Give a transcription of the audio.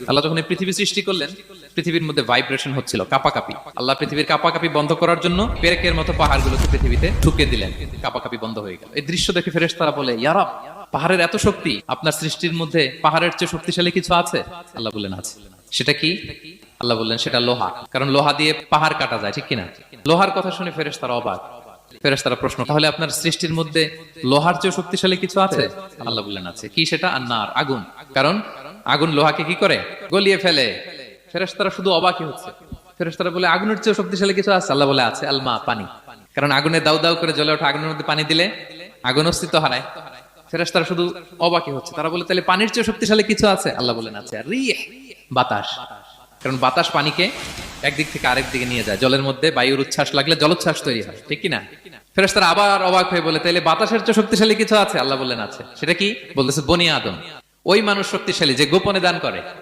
আল্লাহ যখন এই পৃথিবী সৃষ্টি করলেন, পৃথিবীর মধ্যে ভাইব্রেশন হচ্ছিল, কাঁপাকাঁপি। আল্লাহ পৃথিবীর কাঁপাকাঁপি বন্ধ করার জন্য পেরেকের মতো পাহাড়গুলোকে পৃথিবীতে ঠুকে দিলেন, কাঁপাকাঁপি বন্ধ হয়ে গেল। এই দৃশ্য দেখে ফেরেশতারা বলে, ইয়া রব, পাহাড়ের এত শক্তি, আপনার সৃষ্টির মধ্যে পাহাড়ের চেয়ে শক্তিশালী কিছু আছে? আল্লাহ বললেন আছে। সেটা কি? আল্লাহ বললেন সেটা লোহা, কারণ লোহা দিয়ে পাহাড় কাটা যায়, ঠিক কিনা? লোহার কথা শুনে ফেরেশতারা অবাক। ফেরেশতারা প্রশ্ন, তাহলে আপনার সৃষ্টির মধ্যে লোহার চেয়ে শক্তিশালী কিছু আছে? আল্লাহ বললেন আছে। কি সেটা? আন্নার, আগুন। কারণ আগুন লোহাকে কি করে? গলিয়ে ফেলে। ফেরেশতারা শুধু অবাকই হচ্ছে। ফেরেশতারা বলে, আগুনের চেয়ে শক্তিশালী কিছু আছে? আল্লাহ বলে আছে, আলমা, পানি। কারণ আগুনে দাউ দাউ করে জ্বলে ওঠা আগুনের মধ্যে পানি দিলে আগুন অস্তিত্ব হারায়। ফেরেশতারা শুধু অবাকই হচ্ছে। তারা বলে, তাহলে পানির চেয়ে শক্তিশালী কিছু আছে? আল্লাহ বলেন আছে, রিহ, বাতাস। কারণ বাতাস পানিকে একদিক থেকে আরেক দিকে নিয়ে যায়। জলের মধ্যে বায়ুর উচ্ছ্বাস লাগলে জলোচ্ছ্বাস তৈরি হয়, ঠিক কিনা? ফেরেশতারা আবার অবাক হয়ে বলে, তাইলে বাতাসের চেয়ে শক্তিশালী কিছু আছে? আল্লাহ বললেন আছে। সেটা কি? বলতেছে বনি আদম। ওই মানুষ শক্তিশালী যে গোপনে দান করে।